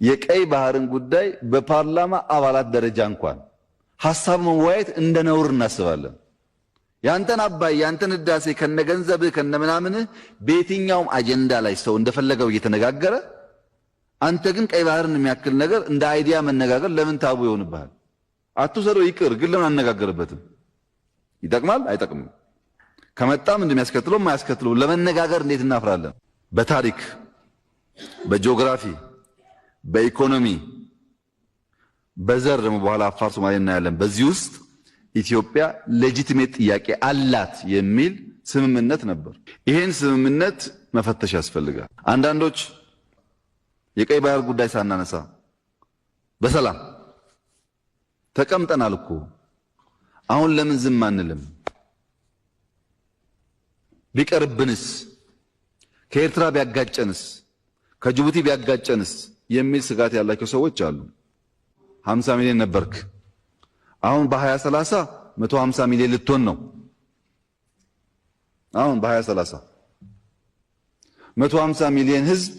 የቀይ ባህርን ጉዳይ በፓርላማ አባላት ደረጃ እንኳን ሐሳብ መወያየት እንደ ነውር እናስባለን። ያንተን አባይ ያንተን ህዳሴ ከነገንዘብህ ከነምናምንህ በየትኛውም አጀንዳ ላይ ሰው እንደፈለገው እየተነጋገረ አንተ ግን ቀይ ባህርን የሚያክል ነገር እንደ አይዲያ መነጋገር ለምን ታቡ ይሆንብሃል? አትውሰደው ይቅር፣ ግን ለምን አነጋገርበትም? ይጠቅማል አይጠቅምም? ከመጣም እንደሚያስከትለው ማያስከትለው ለመነጋገር እንዴት እናፍራለን? በታሪክ በጂኦግራፊ በኢኮኖሚ በዘር ደግሞ በኋላ አፋር ሶማሌ እናያለን። በዚህ ውስጥ ኢትዮጵያ ሌጂቲሜት ጥያቄ አላት የሚል ስምምነት ነበር። ይሄን ስምምነት መፈተሽ ያስፈልጋል። አንዳንዶች የቀይ ባህር ጉዳይ ሳናነሳ በሰላም ተቀምጠናል እኮ አሁን ለምን ዝም አንልም? ቢቀርብንስ? ከኤርትራ ቢያጋጨንስ? ከጅቡቲ ቢያጋጨንስ የሚል ስጋት ያላቸው ሰዎች አሉ። 50 ሚሊዮን ነበርክ፣ አሁን በ2030 150 ሚሊዮን ልትሆን ነው። አሁን በ2030 150 ሚሊዮን ህዝብ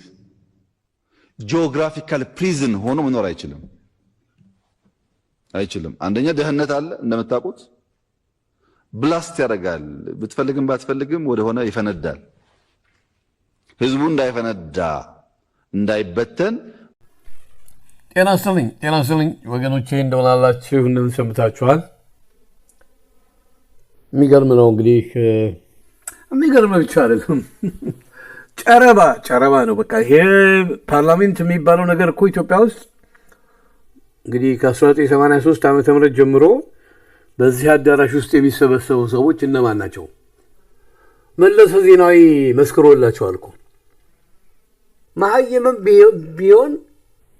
ጂኦግራፊካል ፕሪዝን ሆኖ መኖር አይችልም። አንደኛ ድህነት አለ እንደምታውቁት፣ ብላስት ያደርጋል። ብትፈልግም ባትፈልግም ወደ ሆነ ይፈነዳል። ህዝቡ እንዳይፈነዳ እንዳይበተን። ጤና ይስጥልኝ ወገኖቼ፣ እንደምን አላችሁ? እንደምን ሰምታችኋል? የሚገርም ነው እንግዲህ፣ የሚገርም ብቻ አይደለም ጨረባ ነው። በቃ ይሄ ፓርላሜንት የሚባለው ነገር እኮ ኢትዮጵያ ውስጥ እንግዲህ ከ1983 ዓመተ ምህረት ጀምሮ በዚህ አዳራሽ ውስጥ የሚሰበሰቡ ሰዎች እነማን ናቸው? መለስ ዜናዊ መስክሮላቸዋል እኮ። መሀይምም ቢሆን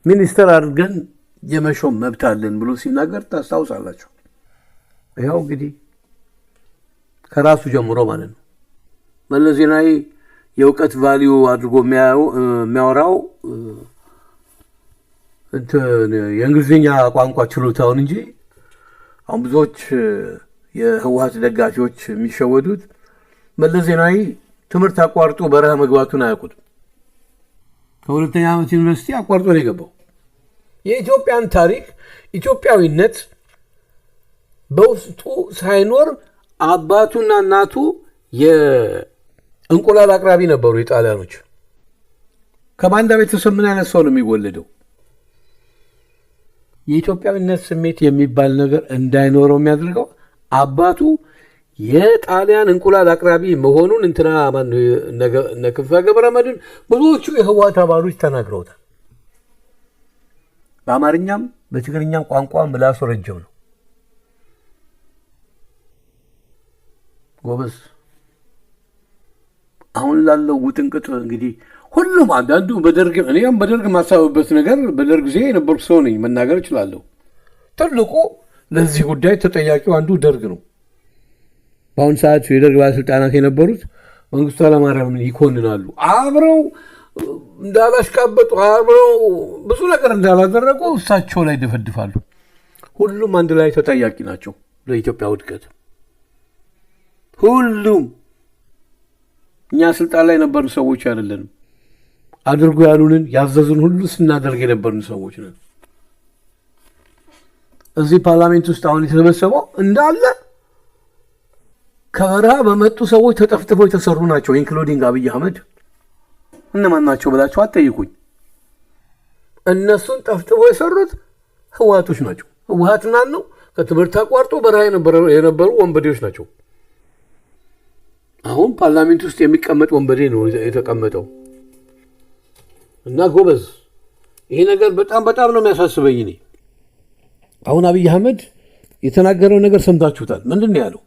ሚኒስተር አድርገን የመሾም መብት አለን ብሎ ሲናገር ታስታውሳላችሁ። ይኸው እንግዲህ ከራሱ ጀምሮ ማለት ነው። መለስ ዜናዊ የእውቀት ቫልዩ አድርጎ የሚያወራው የእንግሊዝኛ ቋንቋ ችሎታውን እንጂ አሁን ብዙዎች የህወሓት ደጋፊዎች የሚሸወዱት መለስ ዜናዊ ትምህርት አቋርጦ በረሃ መግባቱን አያውቁትም። ከሁለተኛ ዓመት ዩኒቨርሲቲ አቋርጦ ነው የገባው። የኢትዮጵያን ታሪክ ኢትዮጵያዊነት በውስጡ ሳይኖር አባቱና እናቱ የእንቁላል አቅራቢ ነበሩ የጣሊያኖች። ከባንዳ ቤተሰብ ምን አይነት ሰው ነው የሚወለደው? የኢትዮጵያዊነት ስሜት የሚባል ነገር እንዳይኖረው የሚያደርገው አባቱ የጣሊያን እንቁላል አቅራቢ መሆኑን እንትና ነክፈ ገብረመድህን ብዙዎቹ የህወሓት አባሎች ተናግረውታል። በአማርኛም በትግርኛም ቋንቋ ምላሱ ረጅም ነው። ጎበዝ። አሁን ላለው ውጥንቅጥ እንግዲህ ሁሉም አንዳንዱ እኔም በደርግ ማሳበበት ነገር በደርግ ጊዜ የነበርኩ ሰው ነኝ፣ መናገር እችላለሁ። ትልቁ ለዚህ ጉዳይ ተጠያቂው አንዱ ደርግ ነው። በአሁኑ ሰዓት የደርግ ባለስልጣናት የነበሩት መንግስቱ ኃይለማርያምን ይኮንናሉ። አብረው እንዳላሽቃበጡ፣ አብረው ብዙ ነገር እንዳላደረጉ እሳቸው ላይ ደፈድፋሉ። ሁሉም አንድ ላይ ተጠያቂ ናቸው ለኢትዮጵያ ውድቀት። ሁሉም እኛ ስልጣን ላይ የነበርን ሰዎች አይደለንም። አድርጎ ያሉንን ያዘዙን ሁሉ ስናደርግ የነበርን ሰዎች ነን። እዚህ ፓርላሜንት ውስጥ አሁን የተሰበሰበው እንዳለ ከበረሃ በመጡ ሰዎች ተጠፍጥፈው የተሰሩ ናቸው። ኢንክሉዲንግ አብይ አህመድ። እነማን ናቸው ብላችሁ አትጠይቁኝ። እነሱን ጠፍጥፈው የሰሩት ህወሓቶች ናቸው። ህወሓት ነው ከትምህርት አቋርጦ በረሃ የነበሩ ወንበዴዎች ናቸው። አሁን ፓርላሜንት ውስጥ የሚቀመጥ ወንበዴ ነው የተቀመጠው። እና ጎበዝ፣ ይሄ ነገር በጣም ነው የሚያሳስበኝ። እኔ አሁን አብይ አህመድ የተናገረው ነገር ሰምታችሁታል። ምንድን ነው ያለው?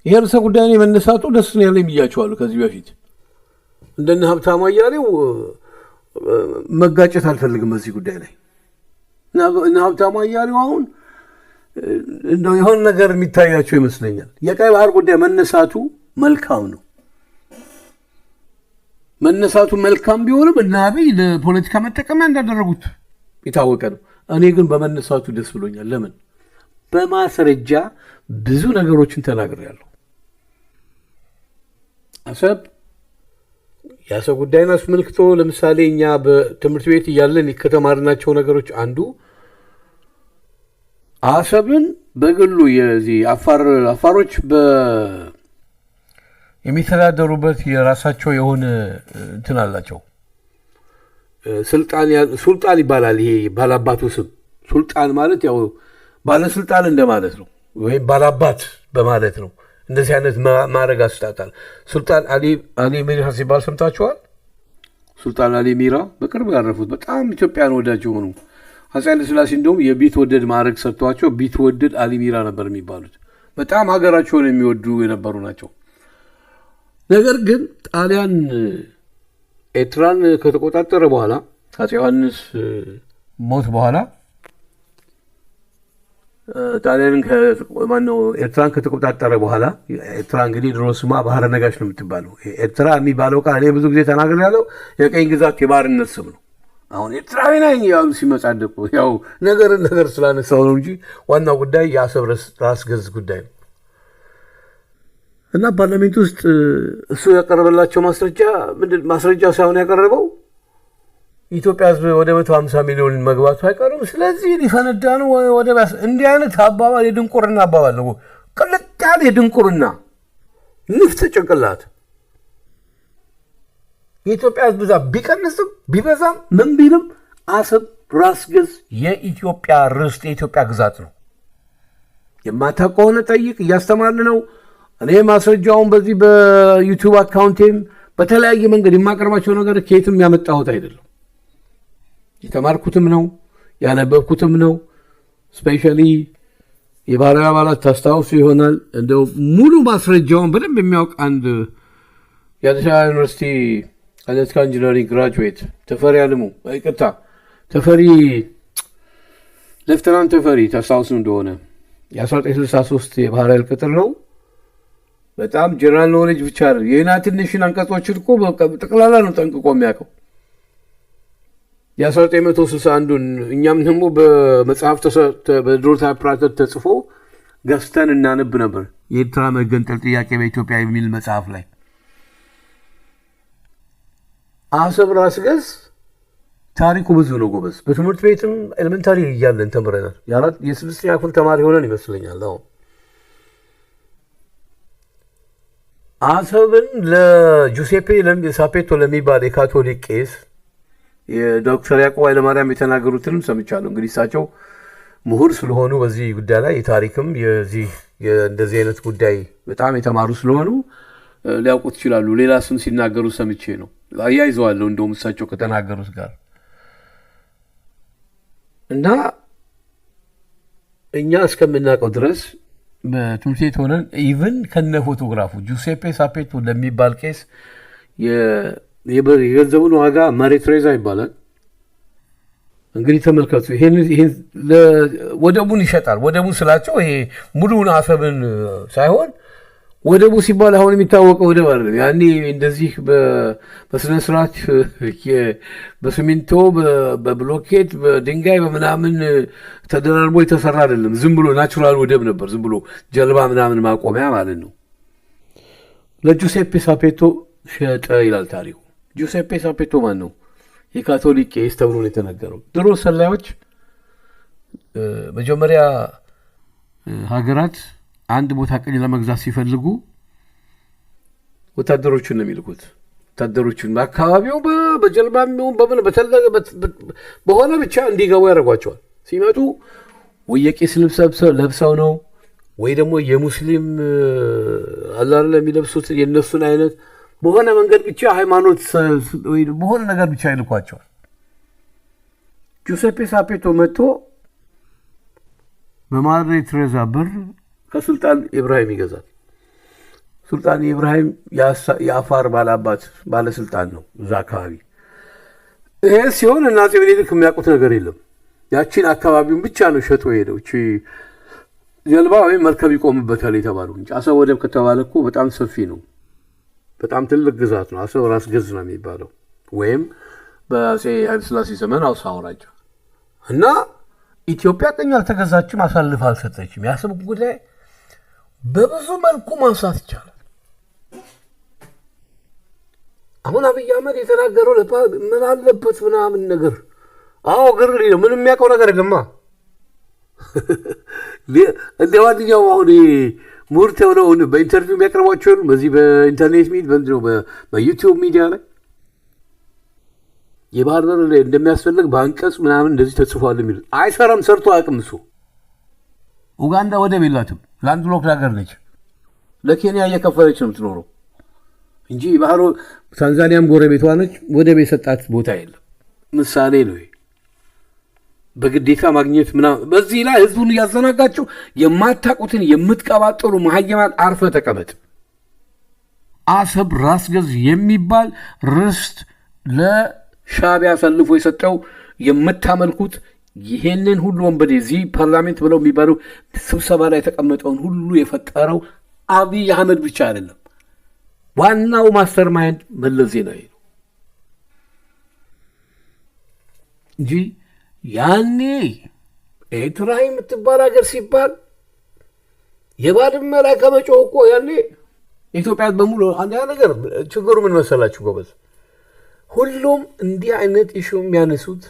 ይሄ ርዕሰ ጉዳይ ነው መነሳቱ ደስ ነው ያለኝ ብያችኋለሁ ከዚህ በፊት። እንደነ ሀብታሙ አያሌው መጋጨት አልፈልግም በዚህ ጉዳይ ላይ። እና ሀብታሙ አያሌው አሁን እንደው የሆነ ነገር የሚታያቸው ይመስለኛል። የቀይ ባህር ጉዳይ መነሳቱ መልካም ነው። መነሳቱ መልካም ቢሆንም እና አብይ ለፖለቲካ መጠቀሚያ እንዳደረጉት የታወቀ ነው። እኔ ግን በመነሳቱ ደስ ብሎኛል። ለምን? በማስረጃ ብዙ ነገሮችን ተናግሬያለሁ። አሰብ የአሰብ ጉዳይን አስመልክቶ ለምሳሌ እኛ በትምህርት ቤት እያለን ከተማርናቸው ነገሮች አንዱ አሰብን በግሉ የዚህ አፋሮች የሚተዳደሩበት የራሳቸው የሆነ እንትን አላቸው። ሱልጣን ይባላል። ይሄ ባላባቱ ስም ሱልጣን ማለት ያው ባለስልጣን እንደማለት ነው፣ ወይም ባላባት በማለት ነው። እንደዚህ አይነት ማዕረግ አስጣጣል። ሱልጣን አሊ ሚራ ሲባል ሰምታችኋል? ሱልጣን አሊ ሚራ በቅርብ ያረፉት በጣም ኢትዮጵያን ወዳጅ የሆኑ አፄ ኃይለ ሥላሴ እንደውም የቢትወደድ ማዕረግ ሰጥቷቸው ቢትወደድ አሊ ሚራ ነበር የሚባሉት። በጣም ሀገራቸውን የሚወዱ የነበሩ ናቸው። ነገር ግን ጣሊያን ኤርትራን ከተቆጣጠረ በኋላ አፄ ዮሐንስ ሞት በኋላ ጣሊያን ኤርትራን ከተቆጣጠረ በኋላ ኤርትራ እንግዲህ ድሮ ስሟ ባህረ ነጋሽ ነው የምትባለው። ኤርትራ የሚባለው ቃል እኔ ብዙ ጊዜ ተናግሬያለሁ። የቀኝ ግዛት የባርነት ስም ነው። አሁን ኤርትራዊ ነኝ ያሉ ሲመጻደቁ ያው ነገር ስላነሳው ነው እንጂ ዋናው ጉዳይ የአሰብ ራስ ገዝ ጉዳይ ነው። እና ፓርላሜንት ውስጥ እሱ ያቀረበላቸው ማስረጃ ሳይሆን ያቀረበው ኢትዮጵያ ሕዝብ ወደ 150 ሚሊዮን መግባቱ አይቀርም፣ ስለዚህ ሊፈነዳ ነው ወደ እንዲህ አይነት አባባል የድንቁርና አባባል ነው። ቅልጥ ያለ የድንቁርና ንፍጥ ጭንቅላት። የኢትዮጵያ ሕዝብ ብዛት ቢቀንስም ቢበዛም ምን ቢልም አሰብ ራስ ገዝ የኢትዮጵያ ርስት የኢትዮጵያ ግዛት ነው። የማታውቅ ከሆነ ጠይቅ፣ እያስተማርን ነው። እኔ ማስረጃውን በዚህ በዩቲዩብ አካውንቴም በተለያየ መንገድ የማቀርባቸው ነገር ከየትም ያመጣሁት አይደለም። የተማርኩትም ነው ያነበብኩትም ነው። ስፔሻሊ የባህላዊ አባላት ታስታውሱ ይሆናል። እንደው ሙሉ ማስረጃውን በደንብ የሚያውቅ አንድ የአዲስ አበባ ዩኒቨርሲቲ ኤሌክትሪካል ኢንጂነሪንግ ግራጁዌት ተፈሪ አለሙ፣ ይቅርታ ተፈሪ ሌፍተናንት ተፈሪ ታስታውሱ እንደሆነ የ1963 የባህር ኃይል ቅጥር ነው። በጣም ጀነራል ኖሌጅ ብቻ ነው። የዩናይትድ ኔሽን አንቀጾችን እኮ ጠቅላላ ነው ጠንቅቆ የሚያውቀው። የ1961ን እኛም ደግሞ በመጽሐፍ በድሮ ታይፕራይተር ተጽፎ ገዝተን እናነብ ነበር። የኤርትራ መገንጠል ጥያቄ በኢትዮጵያ የሚል መጽሐፍ ላይ አሰብ ራስ ገዝ ታሪኩ ብዙ ነው ጎበዝ። በትምህርት ቤትም ኤሌመንታሪ እያለን ተምረናል። የስድስተኛ ክፍል ተማሪ ሆነን ይመስለኛል። አሁን አሰብን ለጁሴፔ ሳፔቶ ለሚባል የካቶሊክ ቄስ የዶክተር ያዕቆብ ኃይለማርያም የተናገሩትንም ሰምቻለሁ። እንግዲህ እሳቸው ምሁር ስለሆኑ በዚህ ጉዳይ ላይ የታሪክም እንደዚህ አይነት ጉዳይ በጣም የተማሩ ስለሆኑ ሊያውቁት ይችላሉ። ሌላ ስም ሲናገሩ ሰምቼ ነው አያይዘዋለሁ እንደውም እሳቸው ከተናገሩት ጋር እና እኛ እስከምናውቀው ድረስ በትምህርት ቤት ሆነን ኢቭን ከነ ፎቶግራፉ ጁሴፔ ሳፔቶ ለሚባል ቄስ የገንዘቡን ዋጋ መሬት ሬዛ ይባላል። እንግዲህ ተመልከቱ። ይሄን ወደቡን ይሸጣል። ወደቡን ስላቸው ይሄ ሙሉውን አሰብን ሳይሆን ወደቡ ሲባል አሁን የሚታወቀው ወደብ አይደለም። ያኔ እንደዚህ በስነ ስርዓት በሲሚንቶ በብሎኬት በድንጋይ በምናምን ተደራርቦ የተሰራ አይደለም። ዝም ብሎ ናቹራል ወደብ ነበር። ዝም ብሎ ጀልባ ምናምን ማቆሚያ ማለት ነው። ለጁሴፔ ሳፔቶ ሸጠ ይላል ታሪኩ። ጁሴፔ ሳፔቶ ማን ነው? የካቶሊክ ቄስ ተብሎ ነው የተነገረው። ድሮ ሰላዮች መጀመሪያ ሀገራት አንድ ቦታ ቅኝ ለመግዛት ሲፈልጉ ወታደሮቹን ነው የሚልኩት። ወታደሮቹን በአካባቢው በጀልባ የሚሆን በሆነ ብቻ እንዲገቡ ያደርጓቸዋል። ሲመጡ ወይ የቄስ ልብስ ለብሰው ነው ወይ ደግሞ የሙስሊም አላለ የሚለብሱት የነሱን አይነት በሆነ መንገድ ብቻ ሃይማኖት ወይ በሆነ ነገር ብቻ ይልኳቸዋል። ጁሴፔ ሳፔቶ መጥቶ በማድሬ ትሬዛ ብር ከሱልጣን ኢብራሂም ይገዛል። ሱልጣን ኢብራሂም የአፋር ባለስልጣን ነው እዛ አካባቢ። ይሄ ሲሆን እና አፄ ምኒልክ የሚያውቁት ነገር የለም። ያቺን አካባቢውን ብቻ ነው ሸጦ ሄደው። እቺ ጀልባ ወይም መርከብ ይቆምበታል የተባለው እንጂ አሰብ ወደብ ከተባለ እኮ በጣም ሰፊ ነው። በጣም ትልቅ ግዛት ነው። አሰብ ራስ ገዝ ነው የሚባለው ወይም በአፄ ኃይለ ሥላሴ ዘመን አውሳ አውራጃ እና ኢትዮጵያ ቀኝ አልተገዛችም፣ አሳልፍ አልሰጠችም። የአሰብ ጉዳይ በብዙ መልኩ ማንሳት ይቻላል። አሁን አብይ አህመድ የተናገረው ምን አለበት ምናምን ነገር አዎ ግር ነው ምንም የሚያውቀው ነገር የለማ እንደ ማንኛውም አሁን ሙር ተብለው በኢንተርቪው የሚያቀርቧቸው በዚህ በኢንተርኔት በዩቲዩብ ሚዲያ ላይ የባህር በር እንደሚያስፈልግ በአንቀጽ ምናምን እንደዚህ ተጽፏል የሚሉት አይሰራም። ሰርቶ አያውቅም እሱ። ኡጋንዳ ወደብ የላትም፣ ላንድ ሎክ ሀገር ነች። ለኬንያ እየከፈለች ነው የምትኖረው እንጂ ባህሩ ታንዛኒያም ጎረቤቷ ነች። ወደብ የሰጣት ቦታ የለም። ምሳሌ ነው በግዴታ ማግኘት ምናምን። በዚህ ላይ ህዝቡን እያዘናጋችሁ የማታውቁትን የምትቀባጠሩ መሀይማን አርፈ ተቀመጥ። አሰብ ራስ ገዝ የሚባል ርስት ለሻዕቢያ አሳልፎ የሰጠው የምታመልኩት ይሄንን ሁሉ ወንበዴ እዚህ ፓርላሜንት ብለው የሚባሉ ስብሰባ ላይ የተቀመጠውን ሁሉ የፈጠረው አብይ አህመድ ብቻ አይደለም። ዋናው ማስተር ማይንድ መለስ ዜናዊ ነው እንጂ ያኔ ኤርትራ የምትባል ሀገር ሲባል የባድመ ላይ ከመጮህ እኮ ያኔ ኢትዮጵያ በሙሉ አንድ ነገር ችግሩ ምን መሰላችሁ ጎበዝ? ሁሉም እንዲህ አይነት ኢሹ የሚያነሱት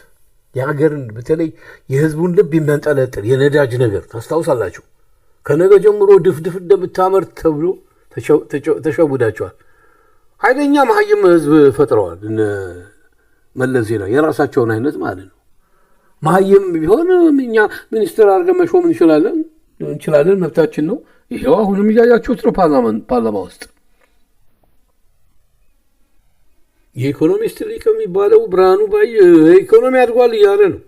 የሀገርን በተለይ የህዝቡን ልብ የሚያንጠለጥል የነዳጅ ነገር ታስታውሳላችሁ። ከነገ ጀምሮ ድፍድፍ እንደምታመርት ተብሎ ተሸውዳቸዋል። ኃይለኛ መሀይም ህዝብ ፈጥረዋል መለስ ዜናዊ የራሳቸውን አይነት ማለት ነው። መሀይም ቢሆን እኛ ሚኒስትር አድርገን መሾም እንችላለን፣ መብታችን ነው። ይሄው አሁንም እያያችሁት ነው ፓርላማ ውስጥ የኢኮኖሚስት ሊቅ የሚባለው ብርሃኑ ባይ ኢኮኖሚ አድጓል እያለ ነው።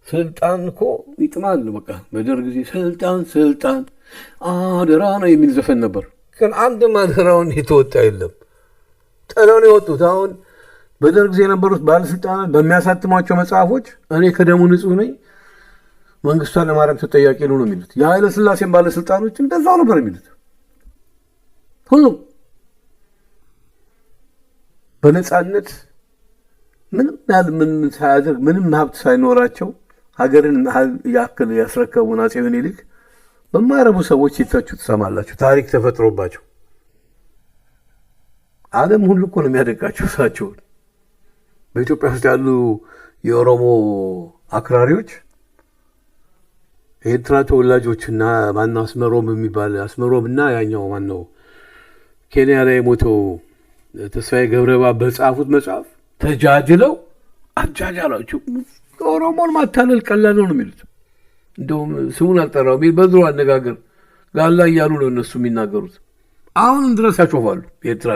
ስልጣን እኮ ይጥማል። በቃ በደርግ ጊዜ ስልጣን አደራ ነው የሚል ዘፈን ነበር። ግን አንድም አደራውን የተወጣ የለም። ጥለው ነው የወጡት። አሁን በደርግ ጊዜ የነበሩት ባለስልጣናት በሚያሳትሟቸው መጽሐፎች እኔ ከደሙ ንጹህ ነኝ፣ መንግስቱ ኃይለማርያም ተጠያቂ ነው የሚሉት። የኃይለ ሥላሴን ባለስልጣኖች እንደዛው ነበር የሚሉት። ሁሉም በነፃነት ምንም ያህል ምን ሳያደርግ ምንም ሀብት ሳይኖራቸው ሀገርን ያክል ያስረከቡን አፄ ምኒልክ በማይረቡ ሰዎች ሲተቹ ትሰማላችሁ። ታሪክ ተፈጥሮባቸው ዓለም ሁሉ እኮ ነው የሚያደንቃቸው እሳቸውን። በኢትዮጵያ ውስጥ ያሉ የኦሮሞ አክራሪዎች የኤርትራ ተወላጆችና ማነው አስመሮም የሚባል አስመሮምና ያኛው ማነው ኬንያ ላይ የሞተው ተስፋዬ ገብረባ በጻፉት መጽሐፍ ተጃጅለው አጃጃላችሁ ኦሮሞን ማታለል ቀላል ነው የሚሉት። እንደውም ስሙን አልጠራው በድሮ አነጋገር ጋላ እያሉ ነው እነሱ የሚናገሩት። አሁንም ድረስ ያሾፋሉ የኤርትራ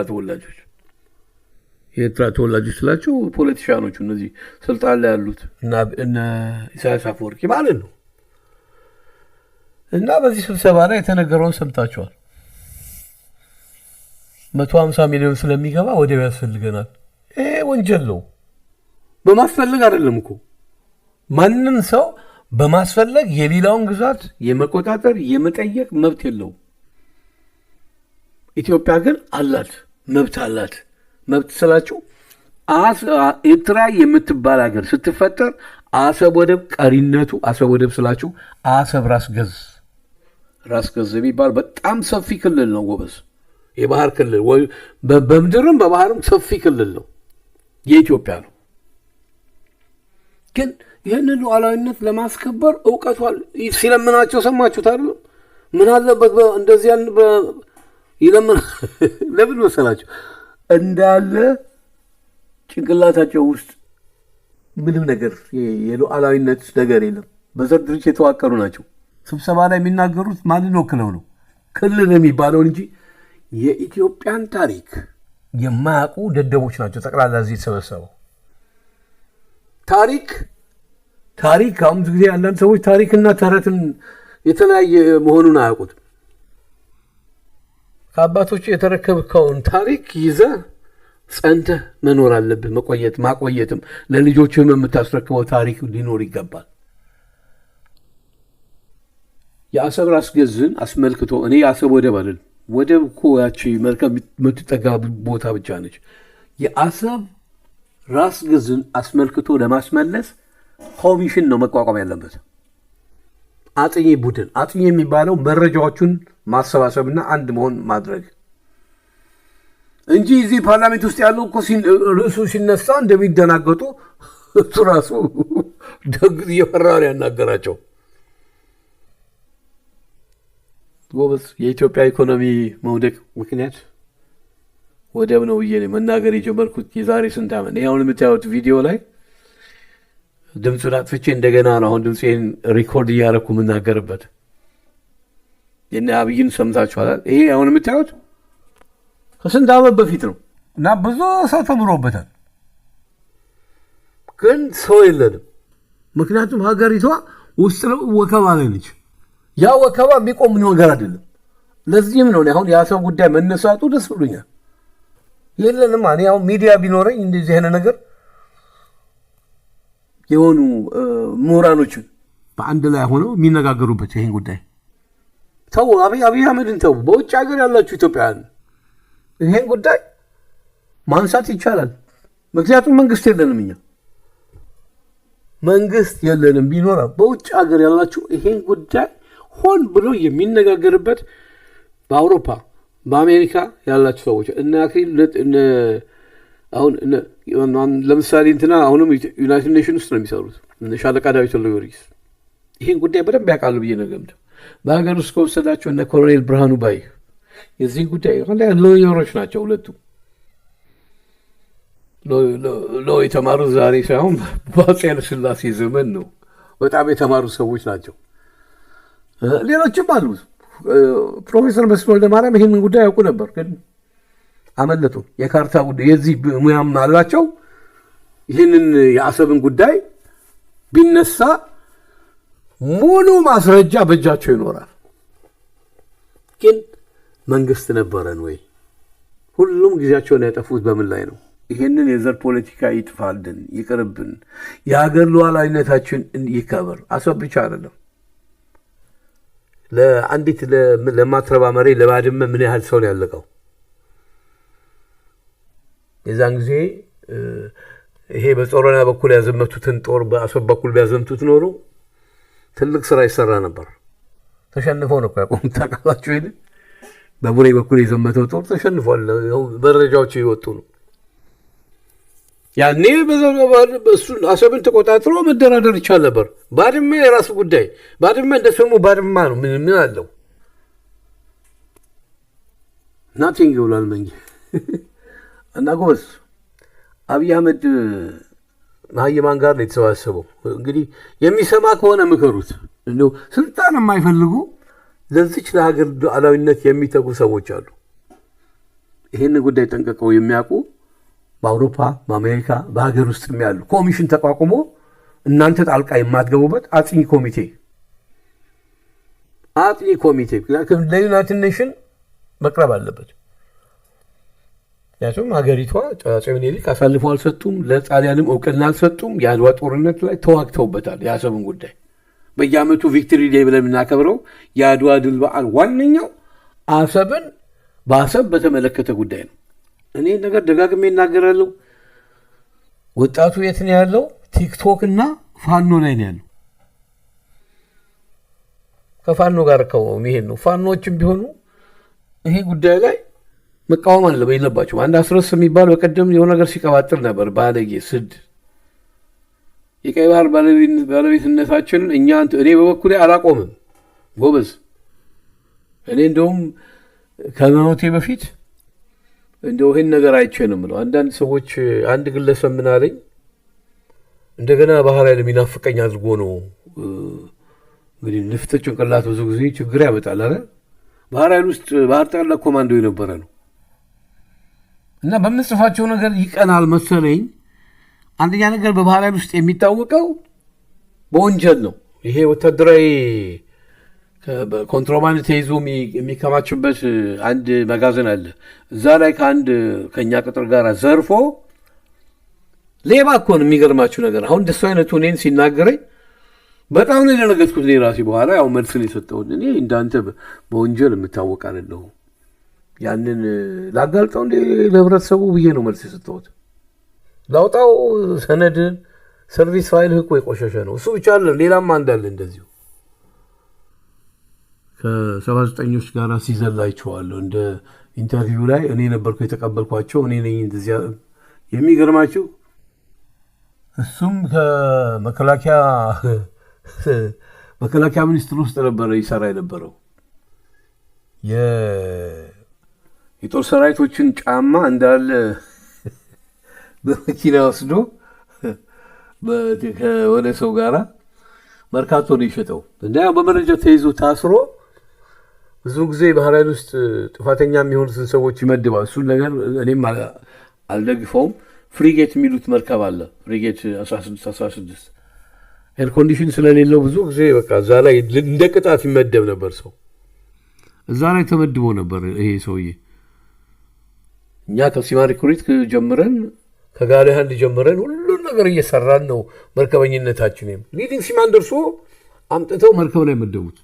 ተወላጆች ስላቸው ፖለቲሻኖቹ እነዚህ ስልጣን ላይ ያሉት እና ኢሳያስ አፈወርቂ ማለት ነው። እና በዚህ ስብሰባ ላይ የተነገረውን ሰምታችኋል። 150 ሚሊዮን ስለሚገባ ወደብ ያስፈልገናል። ይሄ ወንጀል ነው። በማስፈለግ አይደለም እኮ ማንም ሰው በማስፈለግ የሌላውን ግዛት የመቆጣጠር የመጠየቅ መብት የለውም። ኢትዮጵያ ግን መብት አላት። መብት ስላችሁ ኤርትራ የምትባል ሀገር ስትፈጠር አሰብ ወደብ ቀሪነቱ አሰብ ወደብ ስላችሁ አሰብ ራስ ገዝ የሚባል በጣም ሰፊ ክልል ነው ጎበዝ። የባህር ክልል በምድርም በባህርም ሰፊ ክልል ነው፣ የኢትዮጵያ ነው። ግን ይህንን ሉዓላዊነት ለማስከበር እውቀቷል ሲለምናቸው ሰማችሁት አይደለም? ምን አለበት እንደዚህ ይለምን ለምን መሰላቸው? እንዳለ ጭንቅላታቸው ውስጥ ምንም ነገር የሉዓላዊነት ነገር የለም። በዘር ድርጅት የተዋቀሩ ናቸው። ስብሰባ ላይ የሚናገሩት ማንን ወክለው ነው? ክልል የሚባለውን እንጂ የኢትዮጵያን ታሪክ የማያውቁ ደደቦች ናቸው ጠቅላላ እዚህ የተሰበሰበው። ታሪክ አሁን ብዙ ጊዜ አንዳንድ ሰዎች ታሪክና ተረትን የተለያየ መሆኑን አያውቁትም። ከአባቶች የተረከብከውን ታሪክ ይዘህ ጸንተህ መኖር አለብህ። ማቆየትም ለልጆችህም የምታስረክበው ታሪክ ሊኖር ይገባል። የአሰብ ራስ ገዝን አስመልክቶ እኔ የአሰብ ወደብ አለን። ወደብ እኮ ያቺ መርከብ የምትጠጋ ቦታ ብቻ ነች። የአሰብ ራስ ገዝን አስመልክቶ ለማስመለስ ኮሚሽን ነው መቋቋም ያለበት። አጥኚ ቡድን የሚባለው መረጃዎቹን ማሰባሰብና አንድ መሆን ማድረግ። እንጂ እዚህ ፓርላሜንት ውስጥ ያለው እኮ ርዕሱ ሲነሳ እንደሚደናገጡ እሱ ራሱ ደግ እየፈራ ነው ያናገራቸው። ጎበዝ የኢትዮጵያ ኢኮኖሚ መውደቅ ምክንያት ወደብ ነው ብዬ መናገር የጀመርኩት የዛሬ ስንት ዓመት። አሁን የምታዩት ቪዲዮ ላይ ድምፁን አጥፍቼ እንደገና ነው አሁን ድምፄን ሪኮርድ እያደረኩ የምናገርበት። የእነ አብይን ሰምታችኋል። ይሄ አሁን የምታዩት ከስንት ዓመት በፊት ነው እና ብዙ ሰው ተምሮበታል። ግን ሰው የለንም። ምክንያቱም ሀገሪቷ ውስጥ ወከባ ላይ ነች። ያ ወከባ የሚቆም ነገር አይደለም። ለዚህም ነው አሁን የአሰብ ጉዳይ መነሳቱ ደስ ብሎኛል። የለንም እኔ አሁን ሚዲያ ቢኖረኝ እንደዚህ አይነት ነገር የሆኑ ምሁራኖችን በአንድ ላይ ሆነው የሚነጋገሩበት ይሄን ጉዳይ ተው። አብይ አህመድን ተው። በውጭ ሀገር ያላችሁ ኢትዮጵያውያን ይሄን ጉዳይ ማንሳት ይቻላል። ምክንያቱም መንግስት የለንም፣ እኛ መንግስት የለንም። ቢኖር በውጭ ሀገር ያላችሁ ይሄን ጉዳይ ሆን ብሎ የሚነጋገርበት በአውሮፓ በአሜሪካ ያላችሁ ሰዎች እና አሁን ለምሳሌ እንትና አሁንም ዩናይትድ ኔሽን ውስጥ ነው የሚሰሩት ሻለቃ ዳዊት ወልደጊዮርጊስ ይሄን ጉዳይ በደንብ ያውቃሉ ብዬ ነው ገምተው። በሀገር ውስጥ ከወሰዳቸው እነ ኮሎኔል ብርሃኑ ባይ የዚህ ጉዳይ ሎየሮች ናቸው ሁለቱ። ሎ የተማሩ ዛሬ ሳይሆን በአፄ ኃይለሥላሴ ዘመን ነው። በጣም የተማሩ ሰዎች ናቸው። ሌሎችም አሉ። ፕሮፌሰር መስፍን ወልደማርያም ይህንን ጉዳይ ያውቁ ነበር፣ ግን አመለጡ። የካርታ ጉዳይ የዚህ ሙያም አላቸው። ይህንን የአሰብን ጉዳይ ቢነሳ ሙሉ ማስረጃ በእጃቸው ይኖራል። ግን መንግስት ነበረን ወይ? ሁሉም ጊዜያቸውን ያጠፉት በምን ላይ ነው? ይህንን የዘር ፖለቲካ ይጥፋልን፣ ይቅርብን። የሀገር ሉዓላዊነታችን ይከበር። አሰብ ብቻ አይደለም። ለአንዲት ለማትረባ መሬት ለባድመ ምን ያህል ሰው ነው ያለቀው? የዛን ጊዜ ይሄ በጾረና በኩል ያዘመቱትን ጦር በአሰብ በኩል ቢያዘምቱት ኖሮ ትልቅ ስራ ይሰራ ነበር። ተሸንፈው ነው ያቆሙት። ታውቃላችሁ፣ ይሄን በቡሬ በኩል የዘመተው ጦር ተሸንፏል። መረጃዎች ይወጡ ነው። ያኔ እሱን አሰብን ተቆጣጥሮ መደራደር ይቻል ነበር። ባድመ የራሱ ጉዳይ። ባድመ እንደ ስሙ ባድማ ነው። ምን አለው? ናቲንግ ብሏል መንጌ እና ጎበዝ አብይ አህመድ መሀይማን ጋር ነው የተሰባሰበው። እንግዲህ የሚሰማ ከሆነ ምከሩት። እንደው ስልጣን የማይፈልጉ ለዚች ለሀገር ሉዓላዊነት የሚተጉ ሰዎች አሉ። ይህን ጉዳይ ጠንቀቀው የሚያውቁ በአውሮፓ በአሜሪካ በሀገር ውስጥ ያሉ ኮሚሽን ተቋቁሞ እናንተ ጣልቃ የማትገቡበት አጥኚ ኮሚቴ ለዩናይትድ ኔሽን መቅረብ አለበት። ምክንያቱም ሀገሪቷ አፄ ምኒልክ አሳልፈው አልሰጡም፣ ለጣሊያንም እውቅና አልሰጡም። የአድዋ ጦርነት ላይ ተዋግተውበታል። የአሰብን ጉዳይ በየዓመቱ ቪክቶሪ ዴይ ብለን የምናከብረው የአድዋ ድል በዓል ዋነኛው አሰብን በአሰብ በተመለከተ ጉዳይ ነው። እኔ ነገር ደጋግሜ እናገራለሁ። ወጣቱ የት ነው ያለው? ቲክቶክ እና ፋኖ ላይ ነው ያለው። ከፋኖ ጋር የሚሄድ ነው። ፋኖዎችም ቢሆኑ ይሄ ጉዳይ ላይ መቃወም አለ የለባቸው። አንድ አስረስ የሚባል በቀደም የሆነ ነገር ሲቀባጥር ነበር። ባለጌ ስድ የቀይ ባህር ባለቤትነታችንን እኔ በበኩሌ አላቆምም ጎበዝ። እኔ እንደውም ከመሞቴ በፊት እንደው ይህን ነገር አይቼ ነው የምለው። አንዳንድ ሰዎች አንድ ግለሰብ ምን አለኝ፣ እንደገና ባህር ኃይል የሚናፍቀኝ አድርጎ ነው። እንግዲህ ንፍጥ ጭንቅላት ብዙ ጊዜ ችግር ያመጣል አለ። ባህር ኃይል ውስጥ ባህር ጠቅላላ ኮማንዶ የነበረ ነው እና በምንጽፋቸው ነገር ይቀናል መሰለኝ። አንደኛ ነገር በባህር ኃይል ውስጥ የሚታወቀው በወንጀል ነው። ይሄ ወታደራዊ ኮንትሮባንድ ተይዞ የሚከማችበት አንድ መጋዘን አለ። እዛ ላይ ከኛ ቅጥር ጋር ዘርፎ ሌባ እኮ ነው። የሚገርማችሁ ነገር አሁን እንደሱ አይነቱ እኔን ሲናገረኝ በጣም ነው የደነገጥኩት። እኔ ራሴ በኋላ ያው መልስን የሰጠሁት እኔ እንዳንተ በወንጀል የምታወቅ አይደለሁም። ያንን ላጋልጠው እንደ ለህብረተሰቡ ብዬ ነው መልስ የሰጠሁት። ላውጣው ሰነድን ሰርቪስ ፋይልህ እኮ የቆሸሸ ነው። እሱ ብቻ አለ፣ ሌላም አንዳለ እንደዚሁ ከ79ኞች ጋር ሲዘላይቸዋለሁ። እንደ ኢንተርቪው ላይ እኔ ነበርኩ የተቀበልኳቸው እኔ ነኝ እንደዚያ የሚገርማችሁ እሱም መከላከያ ሚኒስትር ውስጥ ነበረ ይሰራ የነበረው የጦር ሰራዊቶችን ጫማ እንዳለ በመኪና ወስዶ ወደ ሰው ጋራ መርካቶ ነው ይሸጠው እና በመረጃ ተይዞ ታስሮ ብዙ ጊዜ ባህር ኃይል ውስጥ ጥፋተኛ የሚሆኑትን ሰዎች ይመድባል። እሱን ነገር እኔም አልደግፈውም። ፍሪጌት የሚሉት መርከብ አለ። ፍሪጌት 16 ኤር ኮንዲሽን ስለሌለው ብዙ ጊዜ በቃ እዛ ላይ እንደ ቅጣት ይመደብ ነበር ሰው እዛ ላይ ተመድቦ ነበር ይሄ ሰውዬ። እኛ ከሲማ ሪክሩት ጀምረን ከጋለሃንድ ጀምረን ሁሉን ነገር እየሰራን ነው መርከበኝነታችንም ሊዲንግ ሲማን ደርሶ አምጥተው መርከብ ላይ መደቡት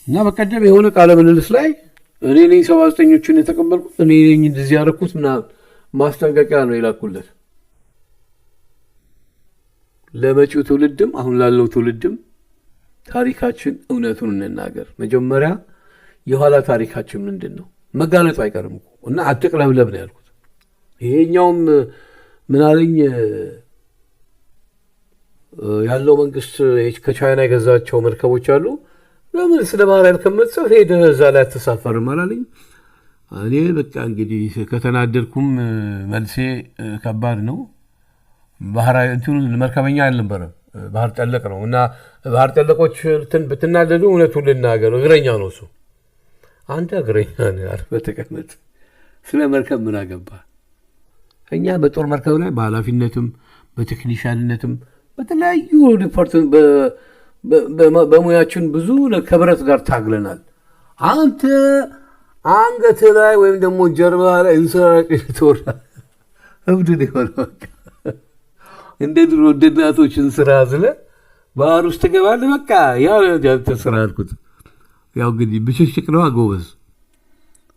እና በቀደም የሆነ ቃለ ምልልስ ላይ እኔ ነኝ 79ኞችን የተቀበልኩት እኔ ነኝ እንደዚህ ያደረኩት ምናምን ማስጠንቀቂያ ነው የላኩለት ለመጪው ትውልድም አሁን ላለው ትውልድም ታሪካችን እውነቱን እንናገር። መጀመሪያ የኋላ ታሪካችን ምንድነው መጋለጡ አይቀርም እና አትቅለብለብ ነው ያልኩት። ይሄኛውም ምን አለኝ ያለው መንግስት ከቻይና የገዛቸው መርከቦች አሉ ለምን ስለ ባህር ኃይል ከመጽፍ ሄደህ እዛ ላይ አትሳፈርም አላለኝ። እኔ በቃ እንግዲህ ከተናደድኩም መልሴ ከባድ ነው። ባህር ኃይል እንትኑ መርከበኛ አልነበረም ባህር ጠለቅ ነው እና ባህር ጠለቆች ብትናደዱ እውነቱን ልናገር እግረኛ ነው እሱ። አንተ እግረኛ ነህ አርፈህ ተቀመጥ። ስለ መርከብ ምን አገባ? እኛ በጦር መርከብ ላይ በኃላፊነትም በቴክኒሻንነትም በተለያዩ ዲፓርትመንት በሙያችን ብዙ ከብረት ጋር ታግለናል። አንተ አንገት ላይ ወይም ደግሞ ጀርባ ላይ እንሰራቅ ተወራ እብድ ነው። እንደ ድሮ እናቶችን ስራ ዝለ ባህር ውስጥ ገባለህ በቃ ያው ተስራ አልኩት። ያው እንግዲህ ብሽሽቅ ነው አጎበዝ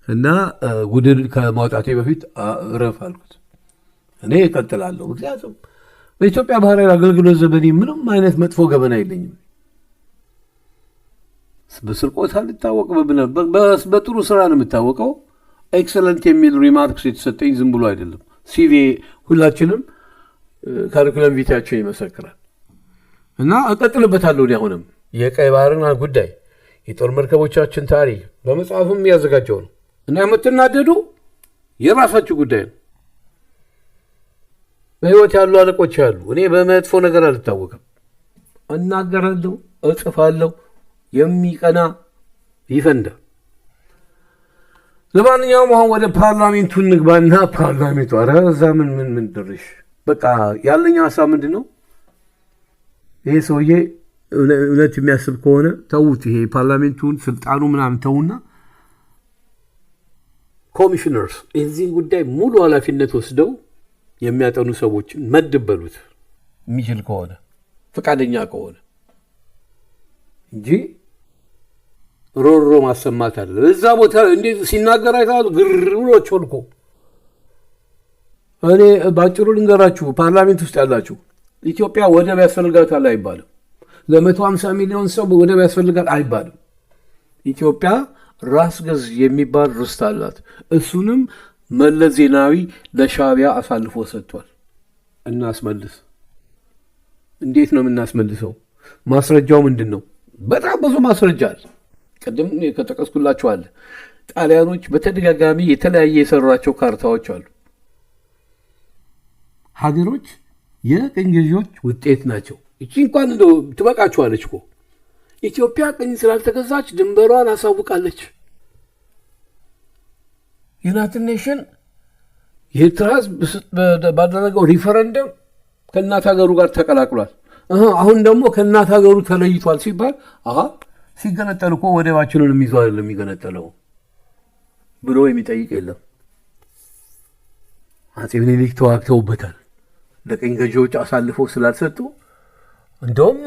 እና ውድል ከማውጣቴ በፊት እረፍ አልኩት። እኔ እቀጥላለሁ ምክንያቱም በኢትዮጵያ ባህር ኃይል አገልግሎት ዘመኔ ምንም አይነት መጥፎ ገበና የለኝም። በስርቆት አልታወቅ በጥሩ ስራ ነው የምታወቀው። ኤክሰለንት የሚል ሪማርክስ የተሰጠኝ ዝም ብሎ አይደለም። ሲቪ ሁላችንም ካሪኩለም ቪታችን ይመሰክራል እና እቀጥልበታለሁ። አሁንም የቀይ ባህርን ጉዳይ የጦር መርከቦቻችን ታሪክ በመጽሐፍም ያዘጋጀው ነው እና የምትናደዱ የራሳችሁ ጉዳይ ነው። በህይወት ያሉ አለቆች ያሉ እኔ በመጥፎ ነገር አልታወቅም። እናገራለሁ፣ እጽፋለሁ። የሚቀና ይፈንዳ። ለማንኛውም አሁን ወደ ፓርላሜንቱ እንግባና ፓርላሜንቱ አረዛ ምን ድርሽ በቃ ያለኝ ሐሳብ ምንድነው? ይሄ ሰውዬ እውነት የሚያስብ ከሆነ ተውት። ይሄ ፓርላሜንቱን ስልጣኑ ምናምን ተውና ኮሚሽነርስ እዚህን ጉዳይ ሙሉ ኃላፊነት ወስደው የሚያጠኑ ሰዎችን መድበሉት የሚችል ከሆነ ፈቃደኛ ከሆነ እንጂ ሮሮ ማሰማት አይደለም። እዛ ቦታ እንዴት ሲናገር አይታል ግር ብሎ ጮልኮ። እኔ ባጭሩ ልንገራችሁ ፓርላሜንት ውስጥ ያላችሁ ኢትዮጵያ ወደብ ያስፈልጋታል አይባልም። ለ150 ሚሊዮን ሰው ወደብ ያስፈልጋል አይባልም። ኢትዮጵያ ራስ ገዝ የሚባል ርስት አላት። እሱንም መለስ ዜናዊ ለሻዕቢያ አሳልፎ ሰጥቷል። እናስመልስ። እንዴት ነው የምናስመልሰው? ማስረጃው ምንድነው? በጣም ብዙ ማስረጃ አለ። ቀደም ከተቀስኩላችሁ አለ። ጣሊያኖች በተደጋጋሚ የተለያየ የሰሯቸው ካርታዎች አሉ። ሀገሮች የቅኝ ገዢዎች ውጤት ናቸው። እቺ እንኳን እንደው ትበቃችኋለች እኮ ኢትዮጵያ ቅኝ ስላልተገዛች ድንበሯን አሳውቃለች። ዩናይትድ ኔሽን የኤርትራ ባደረገው ሪፈረንደም ከእናት ሀገሩ ጋር ተቀላቅሏል። አሁን ደግሞ ከእናት ሀገሩ ተለይቷል ሲባል ሲገነጠል እኮ ወደባችንን የሚይዘው አይደለም የሚገነጠለው ብሎ የሚጠይቅ የለም። አፄ ምኒልክ ተዋግተውበታል። ለቅኝ ገዢዎች አሳልፈው ስላልሰጡ እንደውም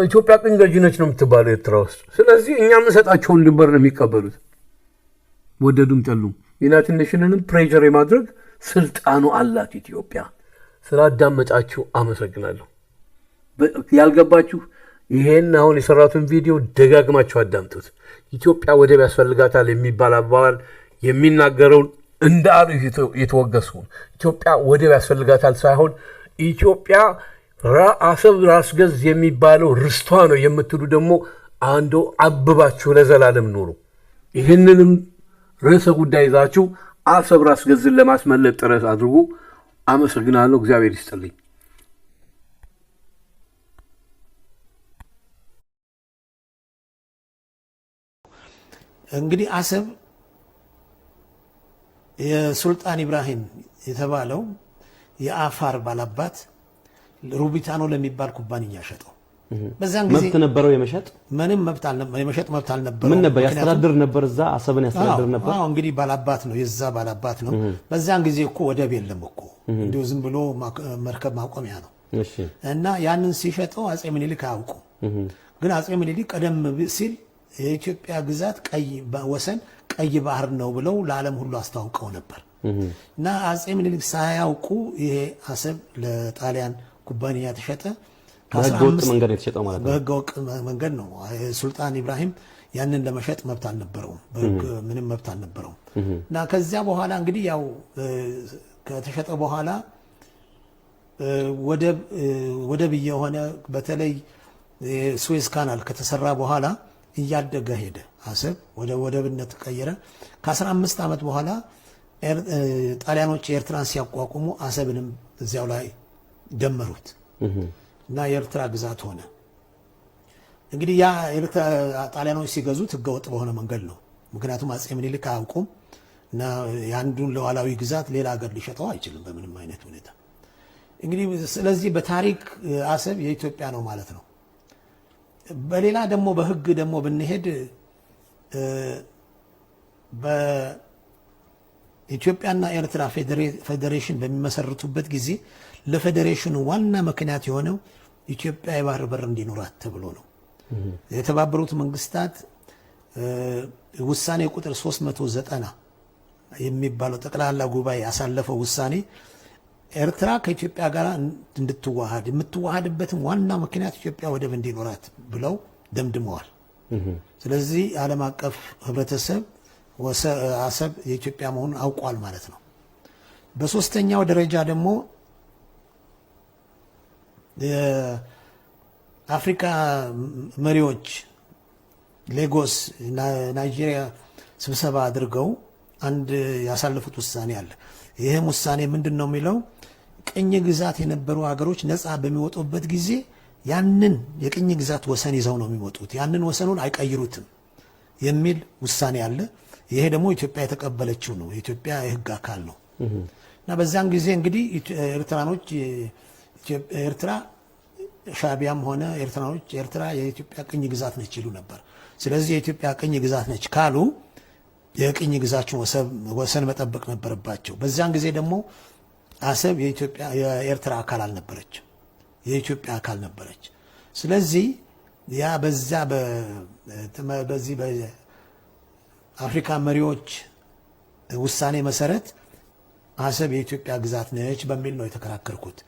ኢትዮጵያ ቅኝ ገዢ ነች ነው የምትባለው ኤርትራ ውስጥ። ስለዚህ እኛ የምንሰጣቸውን ድንበር ነው የሚቀበሉት ወደዱም ጠሉም። ዩናይትድ ኔሽንንም ፕሬዠር የማድረግ ስልጣኑ አላት ኢትዮጵያ። ስላዳመጣችሁ አመሰግናለሁ። ያልገባችሁ ይሄን አሁን የሰራቱን ቪዲዮ ደጋግማችሁ አዳምጡት። ኢትዮጵያ ወደብ ያስፈልጋታል የሚባል አባባል የሚናገረውን እንደ አሉ የተወገሱ ኢትዮጵያ ወደብ ያስፈልጋታል ሳይሆን ኢትዮጵያ አሰብ ራስ ገዝ የሚባለው ርስቷ ነው የምትሉ ደግሞ አንዱ አብባችሁ ለዘላለም ኑሩ። ይህንንም ርዕሰ ጉዳይ ይዛችሁ አሰብ ራስ ገዝን ለማስመለጥ ጥረት አድርጉ። አመሰግናለሁ። እግዚአብሔር ይስጥልኝ። እንግዲህ አሰብ የሱልጣን ኢብራሂም የተባለው የአፋር ባላባት ሩቢታኖ ለሚባል ኩባንያ ሸጠው። በዛን ጊዜ መብት ነበረው የመሸጥ ምንም መብት አልነበረው፣ የመሸጥ መብት አልነበረው። ምን ነበር ያስተዳድር ነበር? እዛ አሰብን ያስተዳድር ነበር። አዎ እንግዲህ ባላባት ነው፣ የዛ ባላባት ነው። በዛን ጊዜ እኮ ወደብ የለም እኮ እንዲሁ ዝም ብሎ መርከብ ማቆሚያ ነው። እሺ። እና ያንን ሲሸጠው አጼ ምኒልክ አያውቁ። ግን አጼ ምኒልክ ቀደም ሲል የኢትዮጵያ ግዛት ቀይ ወሰን ቀይ ባህር ነው ብለው ለዓለም ሁሉ አስተዋውቀው ነበር። እና አጼ ምኒልክ ሳያውቁ ይሄ አሰብ ለጣሊያን ኩባንያ ተሸጠ። በህገወጥ መንገድ የተሸጠው ማለት ነው። በህገወጥ መንገድ ነው። ሱልጣን ኢብራሂም ያንን ለመሸጥ መብት አልነበረውም፣ ምንም መብት አልነበረውም። እና ከዚያ በኋላ እንግዲህ ያው ከተሸጠ በኋላ ወደብ እየሆነ በተለይ ስዌዝ ካናል ከተሰራ በኋላ እያደገ ሄደ። አሰብ ወደ ወደብነት ተቀየረ። ከ15 ዓመት በኋላ ጣሊያኖች ኤርትራን ሲያቋቁሙ አሰብንም እዚያው ላይ ደመሩት እና የኤርትራ ግዛት ሆነ። እንግዲህ ያ ጣሊያኖች ሲገዙት ህገወጥ በሆነ መንገድ ነው። ምክንያቱም አጼ ምኒልክ አያውቁም እና የአንዱን ሉዓላዊ ግዛት ሌላ ሀገር ሊሸጠው አይችልም በምንም አይነት ሁኔታ። እንግዲህ ስለዚህ በታሪክ አሰብ የኢትዮጵያ ነው ማለት ነው። በሌላ ደግሞ በህግ ደግሞ ብንሄድ በኢትዮጵያና ኤርትራ ፌዴሬሽን በሚመሰርቱበት ጊዜ ለፌዴሬሽኑ ዋና ምክንያት የሆነው ኢትዮጵያ የባህር በር እንዲኖራት ተብሎ ነው። የተባበሩት መንግስታት ውሳኔ ቁጥር 390 የሚባለው ጠቅላላ ጉባኤ ያሳለፈው ውሳኔ ኤርትራ ከኢትዮጵያ ጋር እንድትዋሃድ የምትዋሃድበትም ዋና ምክንያት ኢትዮጵያ ወደብ እንዲኖራት ብለው ደምድመዋል። ስለዚህ ዓለም አቀፍ ህብረተሰብ አሰብ የኢትዮጵያ መሆኑን አውቋል ማለት ነው። በሶስተኛው ደረጃ ደግሞ የአፍሪካ መሪዎች ሌጎስ ናይጄሪያ ስብሰባ አድርገው አንድ ያሳለፉት ውሳኔ አለ። ይህም ውሳኔ ምንድን ነው የሚለው? ቅኝ ግዛት የነበሩ ሀገሮች ነፃ በሚወጡበት ጊዜ ያንን የቅኝ ግዛት ወሰን ይዘው ነው የሚወጡት፣ ያንን ወሰኑን አይቀይሩትም የሚል ውሳኔ አለ። ይሄ ደግሞ ኢትዮጵያ የተቀበለችው ነው፣ የኢትዮጵያ የህግ አካል ነው። እና በዛን ጊዜ እንግዲህ ኤርትራኖች ኤርትራ ሻቢያም ሆነ ኤርትራኖች ኤርትራ የኢትዮጵያ ቅኝ ግዛት ነች ይሉ ነበር። ስለዚህ የኢትዮጵያ ቅኝ ግዛት ነች ካሉ የቅኝ ግዛችን ወሰን መጠበቅ ነበረባቸው። በዛን ጊዜ ደግሞ አሰብ የኤርትራ አካል አልነበረች፣ የኢትዮጵያ አካል ነበረች። ስለዚህ ያ በዚህ በአፍሪካ መሪዎች ውሳኔ መሰረት አሰብ የኢትዮጵያ ግዛት ነች በሚል ነው የተከራከርኩት።